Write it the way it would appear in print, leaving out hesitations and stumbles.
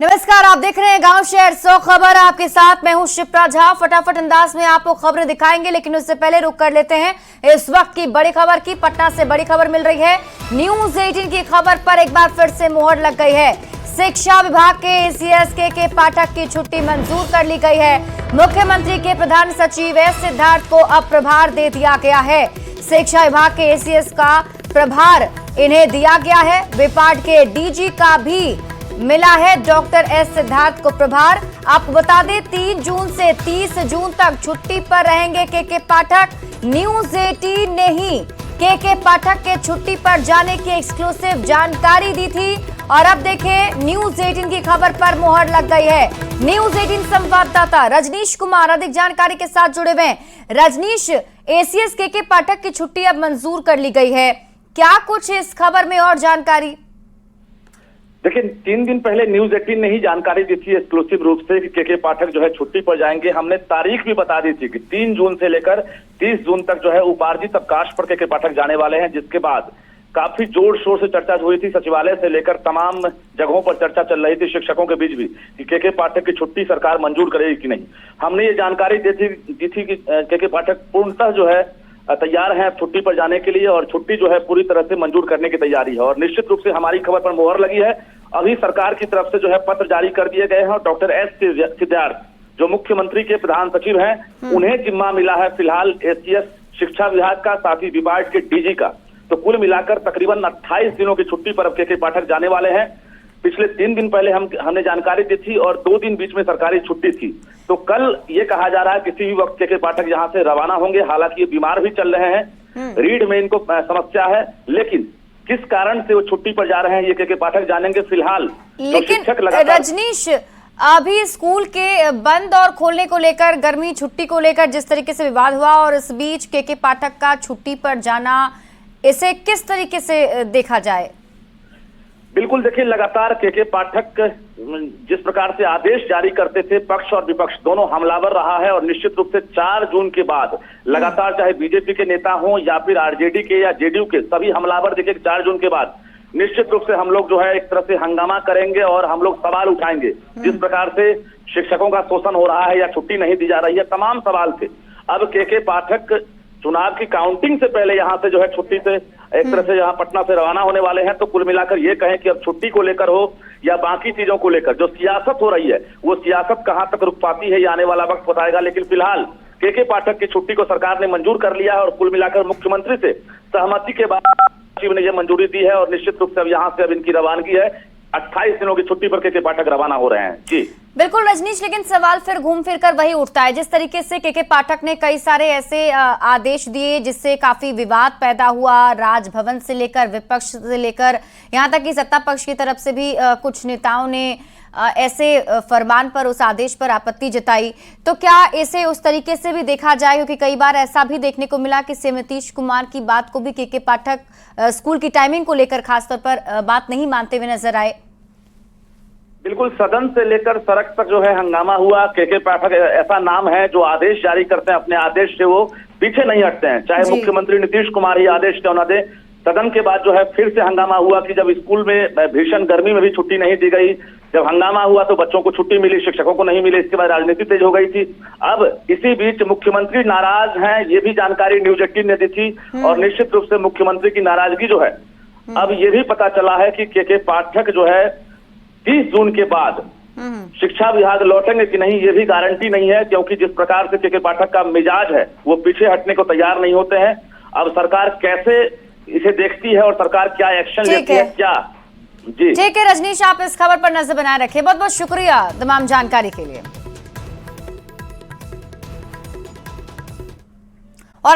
नमस्कार, आप देख रहे हैं गांव शहर 100 खबर। आपके साथ मैं हूं शिप्रा झा। फटाफट अंदाज में आपको खबरें दिखाएंगे, लेकिन उससे पहले रुक कर लेते हैं इस वक्त की बड़ी खबर की। पटना से बड़ी खबर मिल रही है। न्यूज 18 की खबर पर एक बार फिर से मोहर लग गई है। शिक्षा विभाग के एसीएस के पाठक की छुट्टी मंजूर कर ली गई है। मुख्यमंत्री के प्रधान सचिव एस सिद्धार्थ को अब प्रभार दे दिया गया है। शिक्षा विभाग के एसीएस का प्रभार इन्हें दिया गया है। विपाट के डीजी का भी मिला है डॉक्टर एस सिद्धार्थ को प्रभार। आपको बता दें 3 जून से 30 जून तक छुट्टी पर रहेंगे के पाठक। न्यूज 18 ने ही के पाठक के छुट्टी पर जाने की एक्सक्लूसिव जानकारी दी थी और अब देखें न्यूज 18 की खबर पर मोहर लग गई है। न्यूज 18 संवाददाता रजनीश कुमार अधिक जानकारी के साथ जुड़े हुए हैं। रजनीश, एसीएस के पाठक की छुट्टी अब मंजूर कर ली गई है, क्या कुछ इस खबर में और जानकारी? देखिए, 3 दिन पहले न्यूज 18 ने ही जानकारी दी थी एक्सक्लूसिव रूप से कि के पाठक जो है छुट्टी पर जाएंगे। हमने तारीख भी बता दी थी कि 3 जून से लेकर 30 जून तक जो है उपार्जित अवकाश पर के पाठक जाने वाले हैं, जिसके बाद काफी जोर शोर से चर्चा हुई थी। सचिवालय से लेकर तमाम जगहों पर चर्चा चल रही थी शिक्षकों के बीच भी कि के पाठक की छुट्टी सरकार मंजूर करेगी कि नहीं। हमने ये जानकारी दी थी कि के पाठक पूर्णतः जो है तैयार हैं छुट्टी पर जाने के लिए और छुट्टी जो है पूरी तरह से मंजूर करने की तैयारी है। और निश्चित रूप से हमारी खबर पर मोहर लगी है। अभी सरकार की तरफ से जो है पत्र जारी कर दिए गए हैं और डॉक्टर एस सिद्धार्थ जो मुख्यमंत्री के प्रधान सचिव हैं, उन्हें जिम्मा मिला है फिलहाल एसीएस शिक्षा विभाग का, साथ ही विभाग के डीजी का। तो कुल मिलाकर तकरीबन 28 दिनों की छुट्टी पर अब के पाठक जाने वाले हैं। पिछले 3 दिन पहले हमने जानकारी दी थी और 2 दिन बीच में सरकारी छुट्टी थी। तो कल ये कहा जा रहा है किसी भी वक्त के पाठक यहाँ से रवाना होंगे। हालांकि ये बीमार भी चल रहे हैं, रीढ़ में इनको समस्या है, लेकिन किस कारण से वो छुट्टी पर जा रहे हैं ये के पाठक जानेंगे फिलहाल। लेकिन रजनीश, अभी स्कूल के बंद और खोलने को लेकर, गर्मी छुट्टी को लेकर जिस तरीके से विवाद हुआ और इस बीच के पाठक का छुट्टी पर जाना, इसे किस तरीके से देखा जाए? बिल्कुल, देखिए, लगातार के पाठक जिस प्रकार से आदेश जारी करते थे, पक्ष और विपक्ष दोनों हमलावर रहा है। और निश्चित रूप से 4 जून के बाद लगातार चाहे बीजेपी के नेता हों या फिर आरजेडी के या जेडीयू के, सभी हमलावर देखिए 4 जून के बाद निश्चित रूप से हम लोग जो है एक तरह से हंगामा करेंगे और हम लोग सवाल उठाएंगे। जिस प्रकार से शिक्षकों का शोषण हो रहा है या छुट्टी नहीं दी जा रही है, तमाम सवाल थे। अब के पाठक चुनाव की काउंटिंग से पहले यहाँ से जो है छुट्टी से एक तरह से यहाँ पटना से रवाना होने वाले हैं। तो कुल मिलाकर ये कहें कि अब छुट्टी को लेकर हो या बाकी चीजों को लेकर जो सियासत हो रही है, वो सियासत कहां तक रुक पाती है ये आने वाला वक्त बताएगा। लेकिन फिलहाल के पाठक की छुट्टी को सरकार ने मंजूर कर लिया है और कुल मिलाकर मुख्यमंत्री से सहमति के बाद सचिव ने यह मंजूरी दी है और निश्चित रूप से अब यहाँ से अब इनकी रवानगी है। 28 दिनों की छुट्टी पर के पाठक रवाना हो रहे हैं। जी बिल्कुल रजनीश, लेकिन सवाल फिर घूम फिर कर वही उठता है, जिस तरीके से के पाठक ने कई सारे ऐसे आदेश दिए जिससे काफी विवाद पैदा हुआ। राजभवन से लेकर विपक्ष से लेकर यहाँ तक कि सत्ता पक्ष की तरफ से भी कुछ नेताओं ने ऐसे फरमान पर, उस आदेश पर आपत्ति जताई। तो क्या इसे उस तरीके से भी देखा जाए, क्योंकि कई बार ऐसा भी देखने को मिला कि सीएम नीतीश कुमार की बात को भी के पाठक स्कूल की टाइमिंग को लेकर खासतौर पर बात नहीं मानते हुए नजर आए। बिल्कुल, सदन से लेकर सड़क तक जो है हंगामा हुआ। के पाठक ऐसा नाम है जो आदेश जारी करते हैं, अपने आदेश से वो पीछे नहीं हटते हैं, चाहे मुख्यमंत्री नीतीश कुमार ही आदेश क्यों न दे। सदन के बाद जो है फिर से हंगामा हुआ कि जब स्कूल में भीषण गर्मी में भी छुट्टी नहीं दी गई, जब हंगामा हुआ तो बच्चों को छुट्टी मिली, शिक्षकों को नहीं मिली। इसके बाद राजनीति तेज हो गई थी। अब इसी बीच मुख्यमंत्री नाराज हैं, ये भी जानकारी न्यूज 18 ने दी थी और निश्चित रूप से मुख्यमंत्री की नाराजगी जो है अब ये भी पता चला है कि के पाठक जो है 30 जून के बाद शिक्षा विभाग लौटेंगे कि नहीं, ये भी गारंटी नहीं है, क्योंकि जिस प्रकार से के पाठक का मिजाज है वो पीछे हटने को तैयार नहीं होते हैं। अब सरकार कैसे इसे देखती है और सरकार क्या एक्शन लेती है, क्या? जी ठीक है रजनीश, आप इस खबर पर नजर बनाए रखें। बहुत बहुत शुक्रिया तमाम जानकारी के लिए।